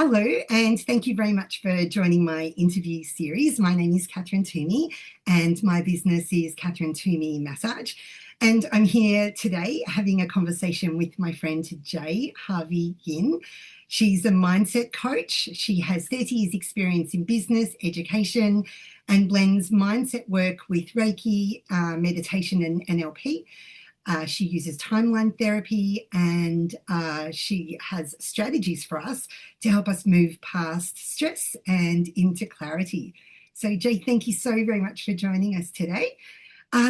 Hello, and thank you very much for joining my interview series. My name is Catherine Toomey, and my business is Catherine Toomey Massage. And I'm here today having a conversation with my friend Jai Harvey-Yin. She's a mindset coach. She has 30 years' experience in business, education, and blends mindset work with Reiki, meditation, and NLP. She uses timeline therapy, and she has strategies for us to help us move past stress and into clarity. So, Jay, thank you so very much for joining us today.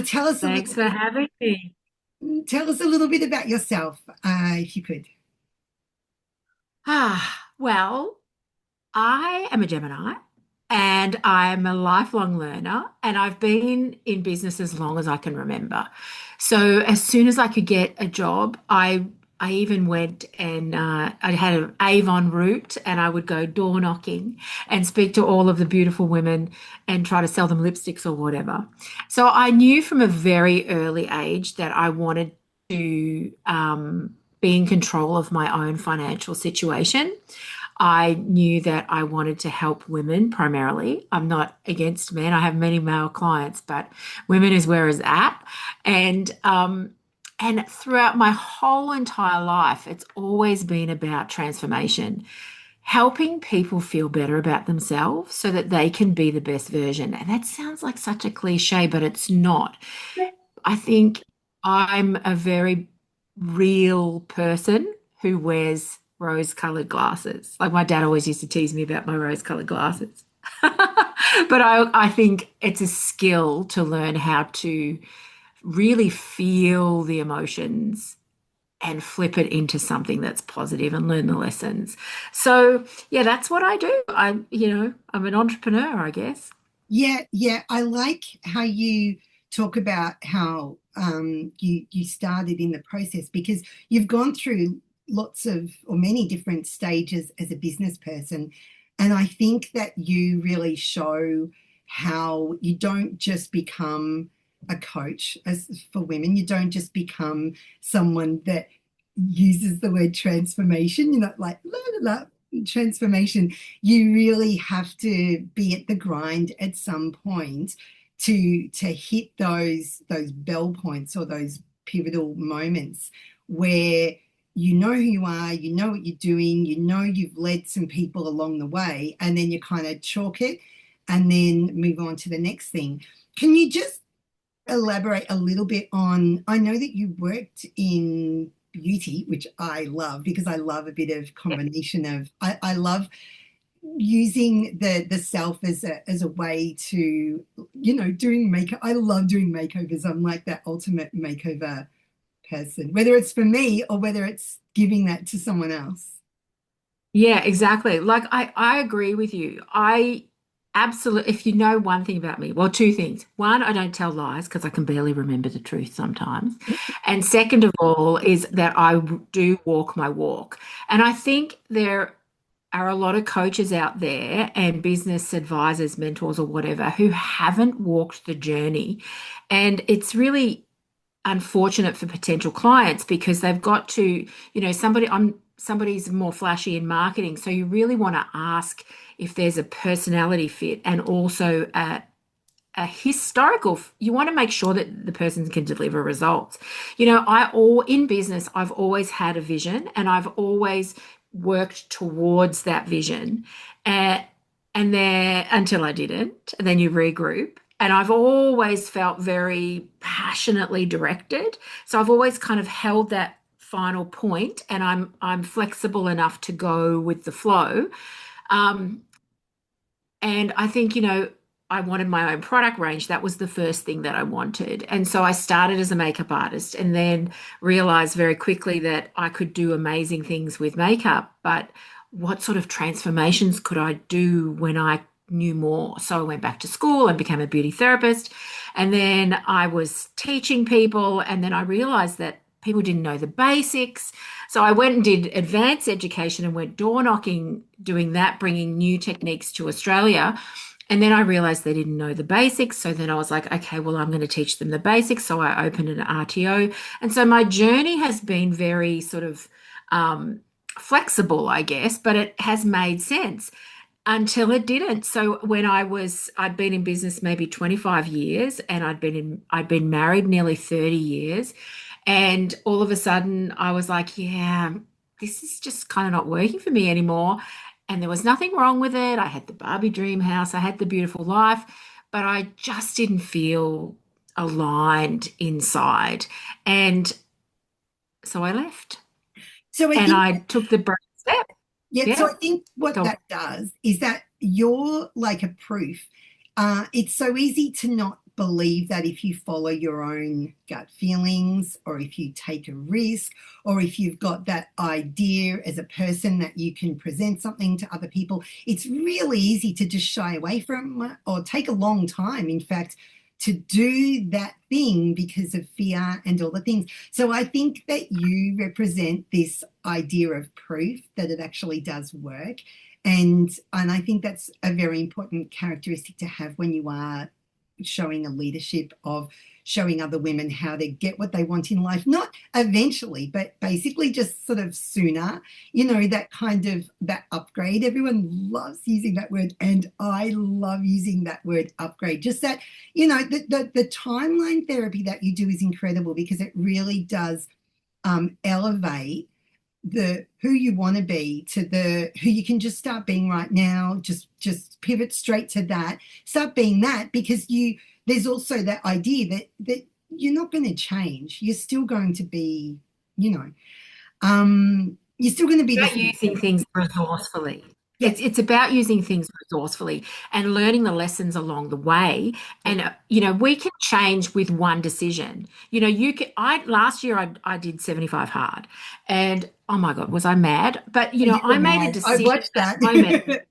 Tell us a Thanks little for having me. tell us a little bit about yourself, if you could. Well, I am a Gemini and I'm a lifelong learner, and I've been in business as long as I can remember. So as soon as I could get a job, I even went and I had an Avon route, and I would go door knocking and speak to all of the beautiful women and try to sell them lipsticks or whatever. So I knew from a very early age that I wanted to be in control of my own financial situation. I knew that I wanted to help women primarily. I'm not against men. I have many male clients, but women is where it's at. And throughout my whole entire life, it's always been about transformation, helping people feel better about themselves so that they can be the best version. And that sounds like such a cliche, but it's not. I think I'm a very real person who wears rose-colored glasses. Like my dad always used to tease me about my rose-colored glasses. But I think it's a skill to learn how to really feel the emotions and flip it into something that's positive and learn the lessons. So, yeah, that's what I do. I'm an entrepreneur, I guess. Yeah, I like how you talk about how you started in the process, because you've gone through lots of or many different stages as a business person, and I think that you really show how you don't just become a coach as for women. You don't just become someone that uses the word transformation. You're not like la, la, la, transformation. You really have to be at the grind at some point to hit those bell points or those pivotal moments where you know who you are, you know what you're doing, you know you've led some people along the way, and then you kind of chalk it and then move on to the next thing. Can you just elaborate a little bit on, I know that you worked in beauty, which I love because I love a bit of combination of, I love using the self as a way to, doing makeup. I love doing makeovers. I'm like that ultimate makeover person, whether it's for me or whether it's giving that to someone else. Yeah, exactly. Like I agree with you. I absolutely, if you know one thing about me, well, two things. One, I don't tell lies because I can barely remember the truth sometimes. And second of all, is that do walk my walk. And I think there are a lot of coaches out there and business advisors, mentors, or whatever, who haven't walked the journey. And it's really unfortunate for potential clients because they've got to, somebody's more flashy in marketing. So you really want to ask if there's a personality fit and also a historical, you want to make sure that the person can deliver results. In business, I've always had a vision and I've always worked towards that vision. And then until I didn't, and then you regroup. And I've always felt very passionately directed. So I've always kind of held that final point, and I'm flexible enough to go with the flow. Um, and I think, I wanted my own product range. That was the first thing that I wanted. And so I started as a makeup artist and then realized very quickly that I could do amazing things with makeup. But what sort of transformations could I do when I knew more? So I went back to school and became a beauty therapist. And then I was teaching people. And then I realized that people didn't know the basics. So I went and did advanced education and went door knocking, doing that, bringing new techniques to Australia. And then I realized they didn't know the basics. So then I was like, okay, well, I'm going to teach them the basics. So I opened an RTO. And so my journey has been very sort of flexible, I guess, but it has made sense until it didn't. So when I'd been in business maybe 25 years and I'd been married nearly 30 years. And all of a sudden I was like, yeah, this is just kind of not working for me anymore. And there was nothing wrong with it. I had the Barbie dream house, I had the beautiful life, but I just didn't feel aligned inside. And so I left So I and think I took the brave step. Yeah, so Yeah. I think what Go. that does is that you're like a proof. It's so easy to not believe that if you follow your own gut feelings, or if you take a risk, or if you've got that idea as a person that you can present something to other people, it's really easy to just shy away from, or take a long time, in fact, to do that thing because of fear and all the things. So I think that you represent this idea of proof that it actually does work. And I think that's a very important characteristic to have when you are showing a leadership of showing other women how to get what they want in life, not eventually, but basically just sort of sooner, that kind of that upgrade. Everyone loves using that word, and I love using that word upgrade. Just that, the timeline therapy that you do is incredible, because it really does elevate the who you want to be to the who you can just start being right now. Just pivot straight to that, start being that, because there's also that idea that you're not going to change. You're still going to be, you're still going to be the About same using person. things resourcefully. Yeah, It's about using things resourcefully and learning the lessons along the way. yeah. And we can change with one decision. You can. I last year I did 75 hard, and oh my God, was I mad? But You were I made a mad. I decision watched at that. that moment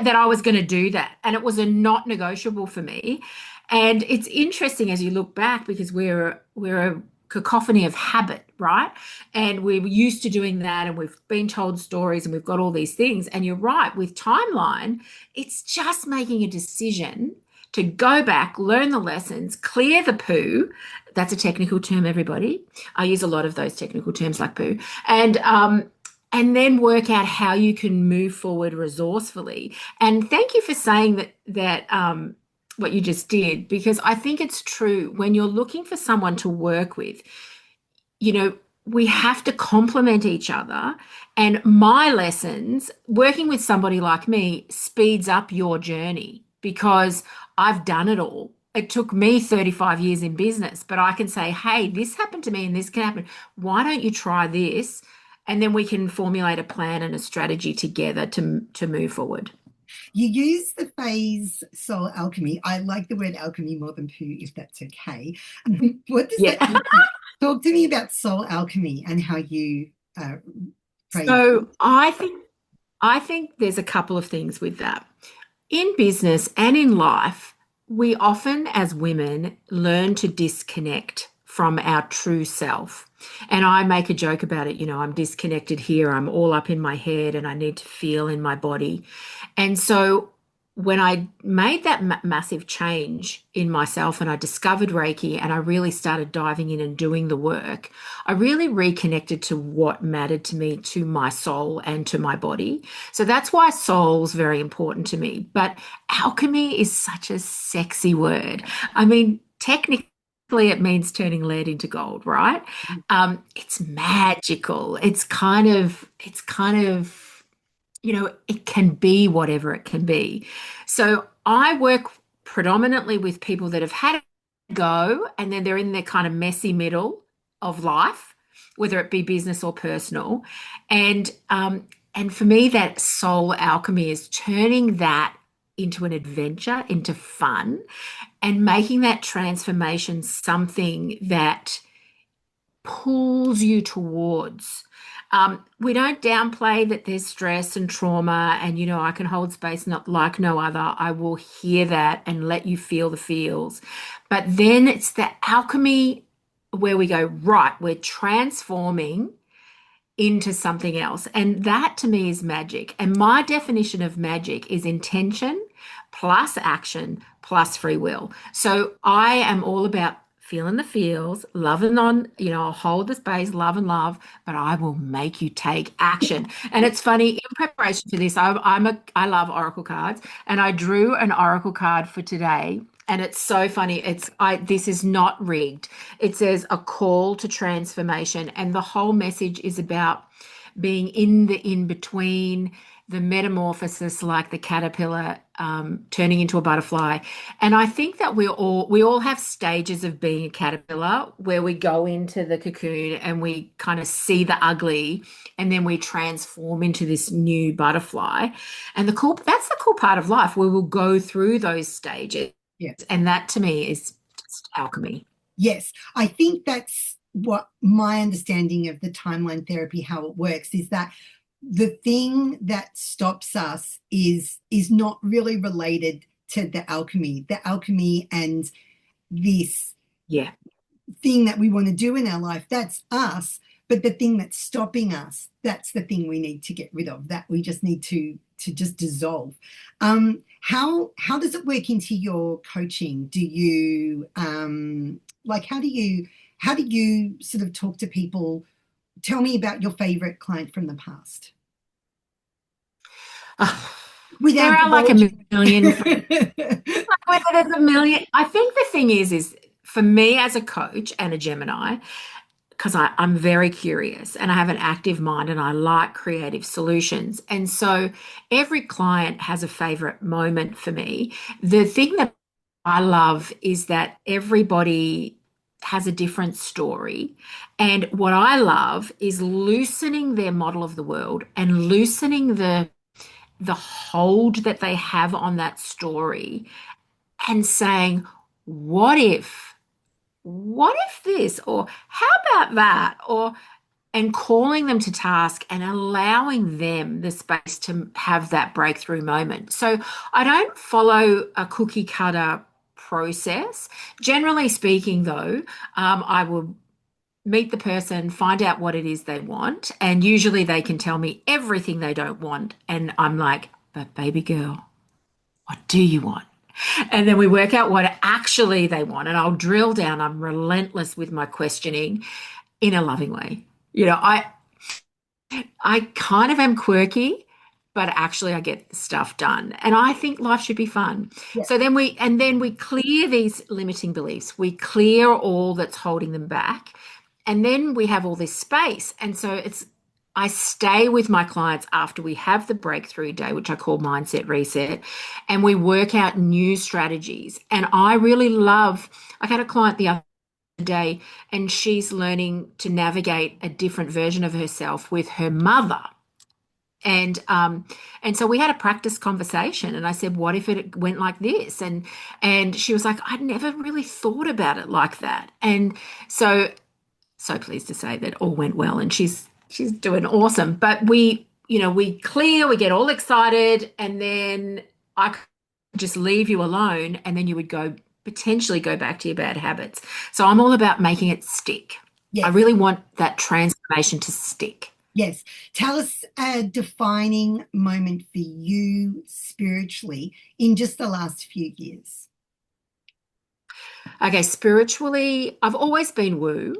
that I was going to do that, and it was a not negotiable for me. And it's interesting as you look back, because we're a cacophony of habit, right? And we're used to doing that, and we've been told stories, and we've got all these things. And you're right, with timeline, it's just making a decision to go back, learn the lessons, clear the poo. That's a technical term, everybody. I use a lot of those technical terms like poo. And then work out how you can move forward resourcefully. And thank you for saying that what you just did, because I think it's true. When you're looking for someone to work with, we have to complement each other. And my lessons, working with somebody like me, speeds up your journey, because I've done it all. It took me 35 years in business, but I can say, hey, this happened to me and this can happen. Why don't you try this? And then we can formulate a plan and a strategy together to move forward. You use the phrase soul alchemy. I like the word alchemy more than poo, if that's okay. What does that Yeah. mean? Talk to me about soul alchemy and how you phrase. So I think there's a couple of things with that. In business and in life, we often, as women, learn to disconnect from our true self. And I make a joke about it, I'm disconnected here, I'm all up in my head, and I need to feel in my body. And so when I made that massive change in myself and I discovered Reiki and I really started diving in and doing the work, I really reconnected to what mattered to me, to my soul and to my body. So that's why soul's very important to me. But alchemy is such a sexy word. I mean, technically, it means turning lead into gold, right? It's magical. It can be whatever it can be. So I work predominantly with people that have had a go, and then they're in their kind of messy middle of life, whether it be business or personal. And for me, that soul alchemy is turning that into an adventure, into fun, and making that transformation something that pulls you towards. We don't downplay that there's stress and trauma, and I can hold space not like no other. I will hear that and let you feel the feels. But then it's the alchemy where we go, right, we're transforming into something else. And that to me is magic. And my definition of magic is intention plus action plus free will. So I am all about feeling the feels, loving on, I'll hold the space, love and love, but I will make you take action. And it's funny, in preparation for this, I love oracle cards, and I drew an oracle card for today. And it's so funny. This is not rigged. It says a call to transformation, and the whole message is about being in the in between, the metamorphosis, like the caterpillar turning into a butterfly. And I think that we all have stages of being a caterpillar where we go into the cocoon and we kind of see the ugly, and then we transform into this new butterfly. And that's the cool part of life, where we'll go through those stages. Yeah. And that to me is just alchemy. Yes, I think that's what my understanding of the timeline therapy, how it works, is that the thing that stops us is not really related to the alchemy and this Yeah. thing that we want to do in our life. That's us. But the thing that's stopping us, that's the thing we need to get rid of, that we just need to just dissolve. How does it work into your coaching? Do you like how do you sort of talk to people? Tell me about your favorite client from the past. There Without are like a divulging. million. There's a million. I think the thing is for me as a coach and a Gemini, because I'm very curious and I have an active mind and I like creative solutions. And so every client has a favorite moment for me. The thing that I love is that everybody has a different story. And what I love is loosening their model of the world and loosening the hold that they have on that story, and saying, what if? What if this? Or how about that? And calling them to task and allowing them the space to have that breakthrough moment. So I don't follow a cookie cutter process. Generally speaking, though, I will meet the person, find out what it is they want, and usually they can tell me everything they don't want. And I'm like, but baby girl, what do you want? And then we work out what actually they want. And I'll drill down. I'm relentless with my questioning in a loving way. I kind of am quirky, but actually I get stuff done. And I think life should be fun. Yeah. So then we clear these limiting beliefs. We clear all that's holding them back. And then we have all this space. And so I stay with my clients after we have the breakthrough day, which I call mindset reset, and we work out new strategies. And I really I had a client the other day, and she's learning to navigate a different version of herself with her mother. And so we had a practice conversation, and I said, what if it went like this? And she was like, I'd never really thought about it like that. And so pleased to say that all went well, and she's doing awesome. But we clear, we get all excited, and then I could just leave you alone, and then you would potentially go back to your bad habits. So I'm all about making it stick. Yes. I really want that transformation to stick. Yes. Tell us a defining moment for you spiritually in just the last few years. Okay, spiritually, I've always been woo.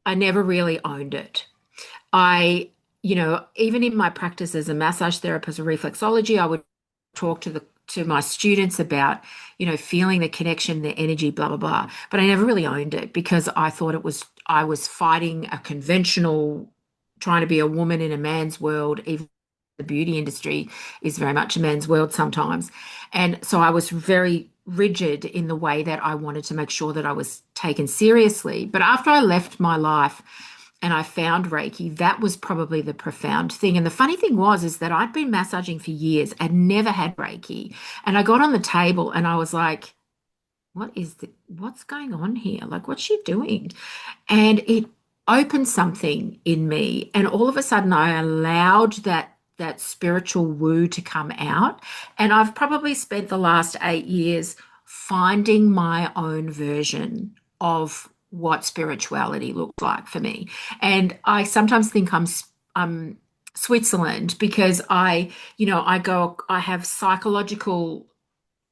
I never really owned it. Even in my practice as a massage therapist or reflexology, I would talk to my students about, feeling the connection, the energy, blah, blah, blah. But I never really owned it because I thought I was fighting a conventional, trying to be a woman in a man's world. Even the beauty industry is very much a man's world sometimes. And so I was very rigid in the way that I wanted to make sure that I was taken seriously. But after I left my life and I found Reiki, that was probably the profound thing. And the funny thing is that I'd been massaging for years and never had Reiki. And I got on the table and I was like, what's going on here? Like, what's she doing? And it opened something in me. And all of a sudden I allowed that spiritual woo to come out. And I've probably spent the last 8 years finding my own version of what spirituality looked like for me. And I sometimes think I'm Switzerland because I have psychological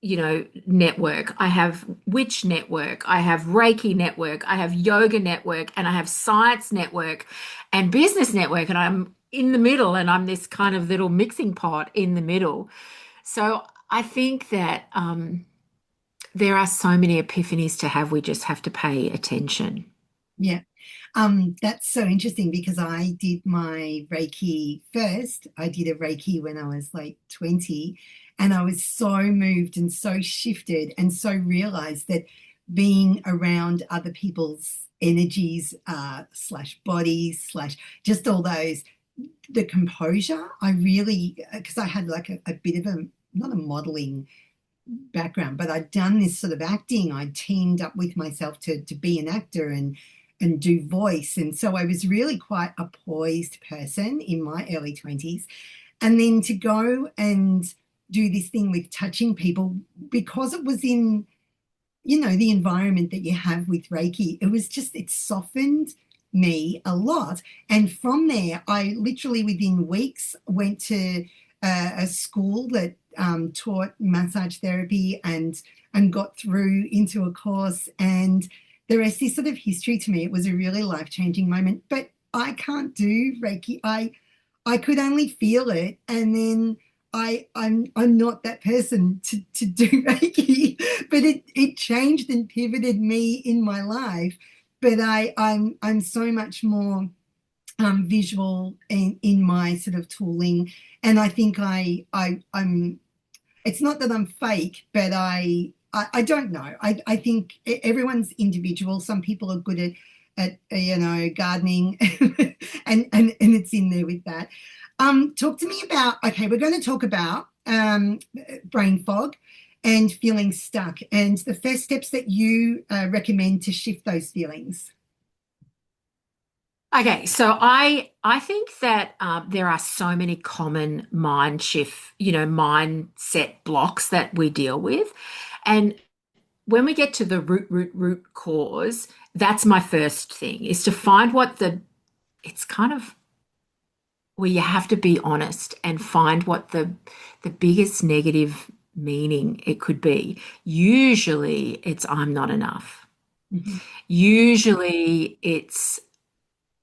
network. I have witch network. I have Reiki network. I have yoga network, and I have science network and business network. And I'm in the middle, and I'm this kind of little mixing pot in the middle. So I think that there are so many epiphanies to have. We just have to pay attention. Yeah. That's so interesting because I did my Reiki first. I did a Reiki when I was like 20, and I was so moved and so shifted and so realized that being around other people's energies, slash bodies, slash just all those, the composure, I really, because I had like a bit of a, not a modeling background, but I'd done this sort of acting. I teamed up with myself to be an actor and do voice. And so I was really quite a poised person in my early 20s. And then to go and do this thing with touching people, because it was in, the environment that you have with Reiki, it was just, it softened me a lot. And from there, I literally within weeks went to a school that taught massage therapy and got through into a course. And the rest is sort of history to me. It was a really life-changing moment. But I can't do Reiki. I could only feel it, and then I'm not that person to do Reiki, but it changed and pivoted me in my life. But I'm so much more visual in my sort of tooling, and I think I'm. It's not that I'm fake, but I don't know. I think everyone's individual. Some people are good at gardening, and it's in there with that. Talk to me about, okay, we're going to talk about brain fog and feeling stuck, and the first steps that you recommend to shift those feelings. Okay, so I think that there are so many common mind shift, mindset blocks that we deal with, and when we get to the root cause, that's my first thing is to find it's kind of where you have to be honest and find what the biggest negative meaning it could be. Usually it's I'm not enough. Mhm. Usually it's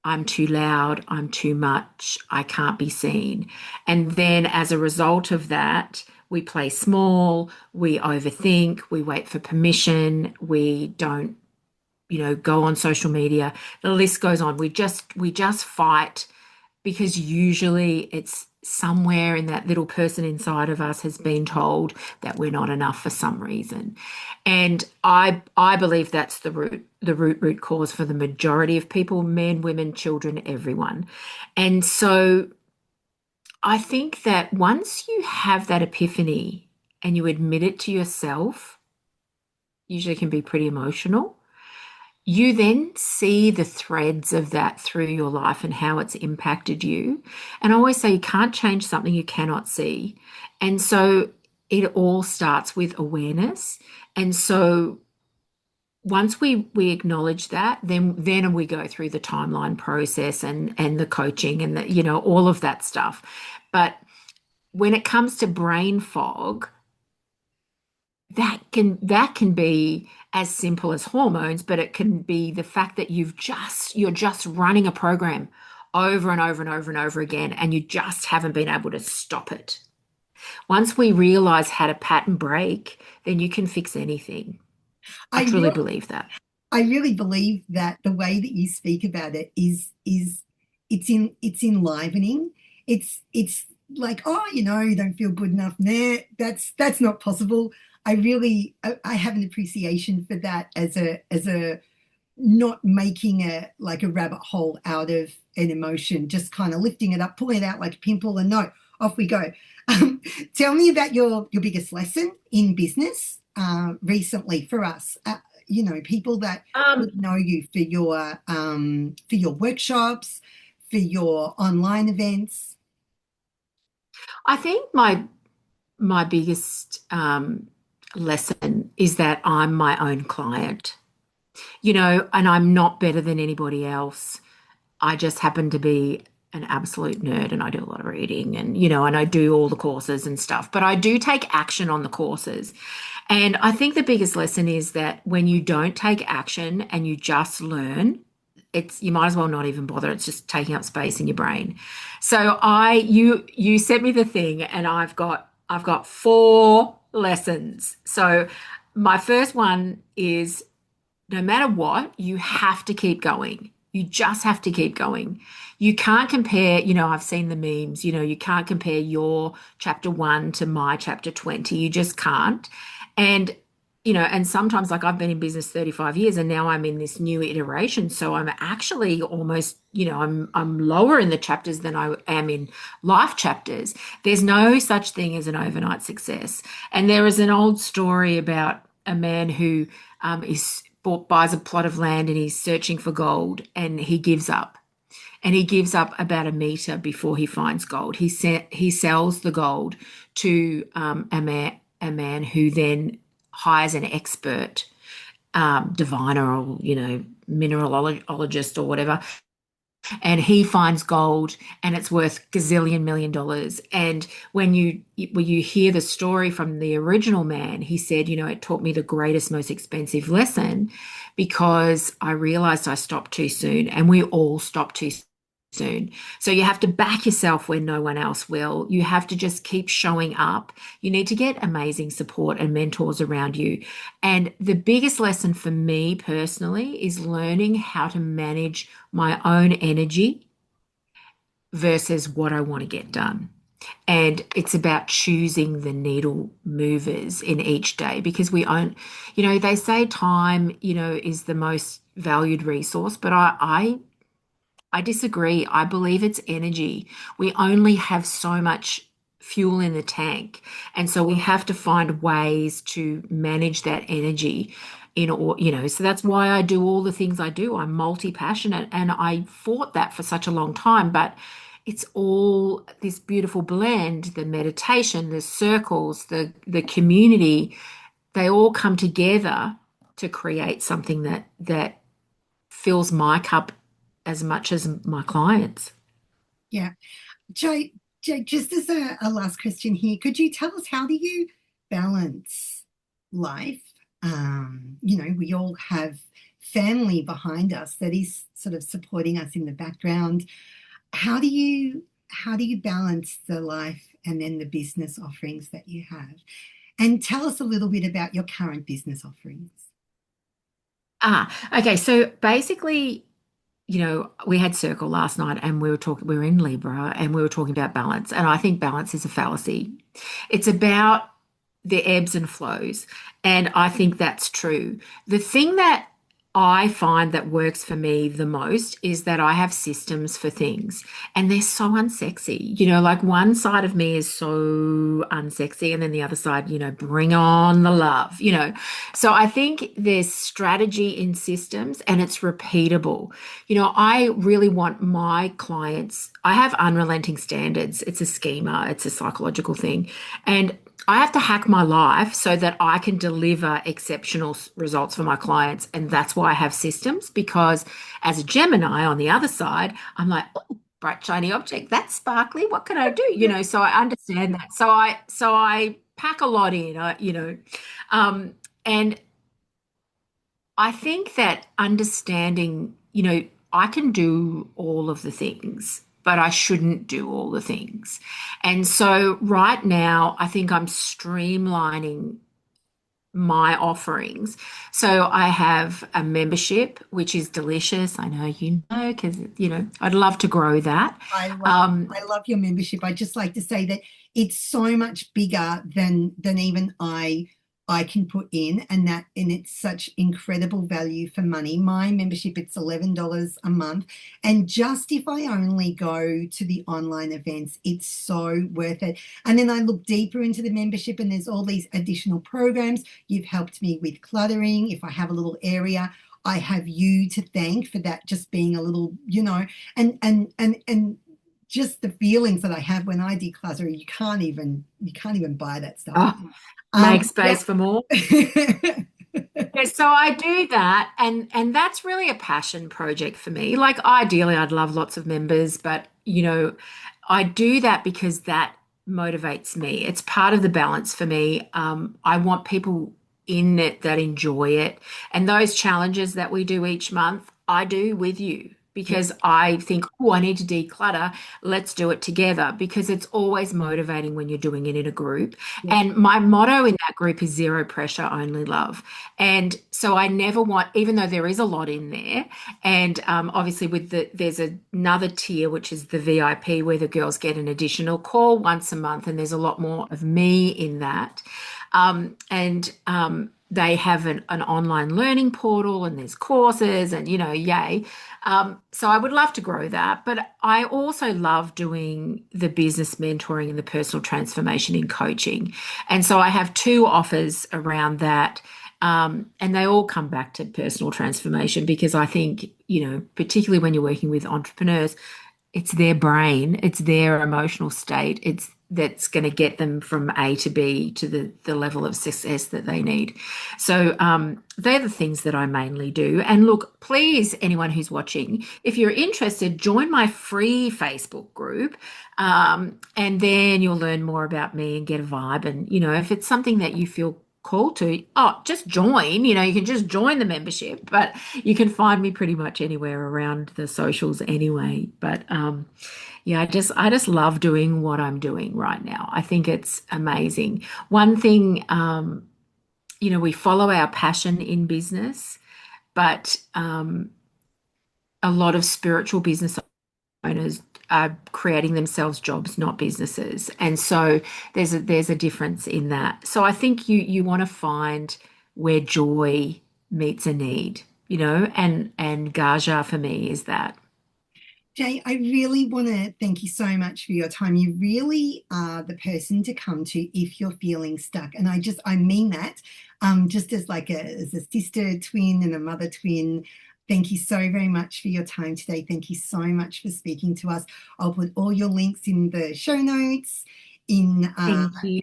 I'm too loud, I'm too much, I can't be seen. And then as a result of that, we play small, we overthink, we wait for permission, we don't, go on social media. The list goes on. We just fight because usually it's somewhere in that little person inside of us has been told that we're not enough for some reason. And I believe that's the root cause for the majority of people, men, women, children, everyone. And so I think that once you have that epiphany and you admit it to yourself, usually can be pretty emotional. You then see the threads of that through your life and how it's impacted you. And I always say you can't change something you cannot see. And so it all starts with awareness. And so once we acknowledge that, then we go through the timeline process and the coaching and all of that stuff. But when it comes to brain fog, that can be as simple as hormones, but it can be the fact that you're just running a program over and over and over and over again, and you just haven't been able to stop it. Once we realize how to pattern break, then you can fix anything. I I truly really, believe that. I really believe that the way that you speak about it is it's enlivening. It's like, oh, you don't feel good enough. Nah, that's not possible. I have an appreciation for that as a not making a rabbit hole out of an emotion, just kind of lifting it up, pulling it out like a pimple, and no, off we go. Tell me about your biggest lesson in business recently for us. People that Um, would know you for your workshops, for your online events. I think my biggest lesson is that I'm my own client, and I'm not better than anybody else. I just happen to be an absolute nerd and I do a lot of reading and, and I do all the courses and stuff, but I do take action on the courses. And I think the biggest lesson is that when you don't take action and you just learn, you might as well not even bother. It's just taking up space in your brain. So you sent me the thing and I've got 4 lessons. So my first one is no matter what, you have to keep going. You just have to keep going. You can't compare, I've seen the memes, you can't compare your chapter 1 to my chapter 20. You just can't. And, and sometimes like I've been in business 35 years and now I'm in this new iteration. So I'm actually almost, I'm lower in the chapters than I am in life chapters. There's no such thing as an overnight success. And there is an old story about a man who buys a plot of land and he's searching for gold and he gives up. And he gives up about a meter before he finds gold. He sells the gold to a man who then hires an expert diviner or mineralologist or whatever, and he finds gold and it's worth gazillion million dollars. And when you hear the story from the original man, he said, it taught me the greatest, most expensive lesson because I realized I stopped too soon, and we all stop too soon. So you have to back yourself when no one else will. You have to just keep showing up. You need to get amazing support and mentors around you. And the biggest lesson for me personally is learning how to manage my own energy versus what I want to get done. And it's about choosing the needle movers in each day because we own, they say time, is the most valued resource, but I disagree. I believe it's energy. We only have so much fuel in the tank. And so we have to find ways to manage that energy so that's why I do all the things I do. I'm multi-passionate and I fought that for such a long time, but it's all this beautiful blend, the meditation, the circles, the community, they all come together to create something that fills my cup as much as my clients. Yeah. Jay, just as a last question here, could you tell us how do you balance life? We all have family behind us that is sort of supporting us in the background. How do you balance the life and then the business offerings that you have? And tell us a little bit about your current business offerings. Okay. So basically, we had Circle last night and we were in Libra and we were talking about balance. And I think balance is a fallacy. It's about the ebbs and flows. And I think that's true. The thing that I find that works for me the most is that I have systems for things and they're so unsexy. Like one side of me is so unsexy and then the other side, bring on the love. So I think there's strategy in systems and it's repeatable. I really want my clients, I have unrelenting standards. It's a schema, it's a psychological thing. And I have to hack my life so that I can deliver exceptional results for my clients. And that's why I have systems, because as a Gemini on the other side, I'm like, oh, bright, shiny object, that's sparkly. What can I do? So I understand that. So I pack a lot in, and I think that understanding, I can do all of the things, but I shouldn't do all the things. And so right now, I think I'm streamlining my offerings. So I have a membership, which is delicious. I know because, I'd love to grow that. I love Um, I love your membership. I just like to say that it's so much bigger than even I can put in, and it's such incredible value for money. My membership, it's $11 a month. And just if I only go to the online events, it's so worth it. And then I look deeper into the membership and there's all these additional programs. You've helped me with cluttering. If I have a little area, I have you to thank for that just being a little, and just the feelings that I have when I declutter, you can't even buy that stuff. oh, make Yeah. space for more. Yeah, so I do that, and that's really a passion project for me. Like ideally I'd love lots of members, but I do that because that motivates me. It's part of the balance for me. I want people in it that enjoy it. And those challenges that we do each month, I do with you Yeah, because I think, oh, I need to declutter. Let's do it together because it's always motivating when you're doing it in a group. yeah, And my motto in that group is zero pressure, only love. And so I never want, even though there is a lot in there, and obviously there's another tier which is the VIP where the girls get an additional call once a month, and there's a lot more of me in that. And they have an online learning portal, and there's courses, and yay. So I would love to grow that, but I also love doing the business mentoring and the personal transformation in coaching. And so I have two offers around that. And they all come back to personal transformation because I think, particularly when you're working with entrepreneurs, it's their brain, it's their emotional state, it's that's going to get them from A to B to the level of success that they need. So they're the things that I mainly do. And look, please, anyone who's watching, if you're interested, join my free Facebook group. And then you'll learn more about me and get a vibe. And, if it's something that you feel called to, oh, just join. You can just join the membership, but you can find me pretty much anywhere around the socials anyway. But yeah, I just love doing what I'm doing right now. I think it's amazing. One thing, we follow our passion in business, but a lot of spiritual business owners are creating themselves jobs, not businesses. And so there's a difference in that. So I think you want to find where joy meets a need, and GAJA for me is that. Jay, I really want to thank you so much for your time. You really are the person to come to if you're feeling stuck. And I mean that, just as as a sister twin and a mother twin. Thank you so very much for your time today. Thank you so much for speaking to us. I'll put all your links in the show notes in Thank you.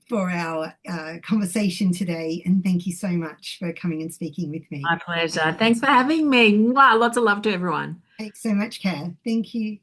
for our conversation today. And thank you so much for coming and speaking with me. My pleasure. Thanks for having me. Wow, lots of love to everyone. Thanks so much, Kat. Thank you.